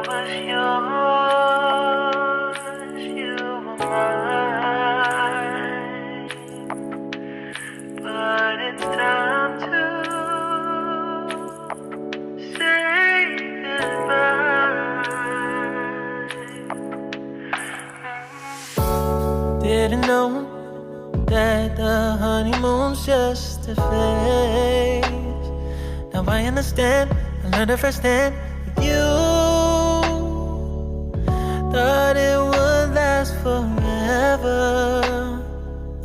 was yours, you were mine. But it's time to say goodbye. Didn't know that the honeymoon's just a phase. Now I understand, I learned it firsthand with you. Thought it would last forever.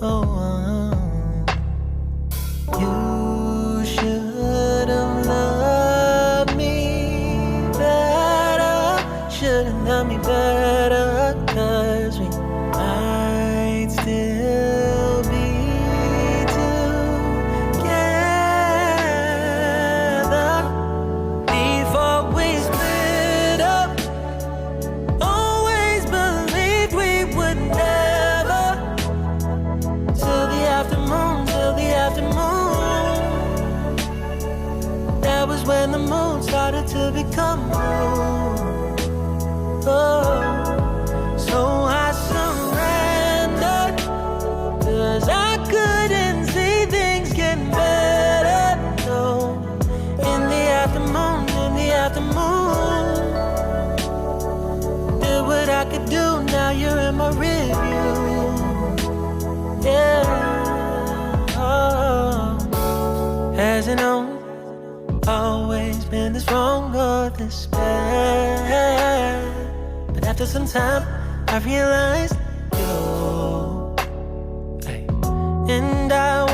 Oh, you should have loved me better. Should have loved me better, 'cause we might still be together before we split up. Always believed we would never. Till the afternoon, till the afternoon. That was when the moon started to become moon. Oh, so I surrendered, 'cause I couldn't see things getting better. No, in the afternoon, in the afternoon. Did what I could do, now you're in my review. Yeah, oh. Hasn't always been this wrong or this bad. But after some time, I realized you, and I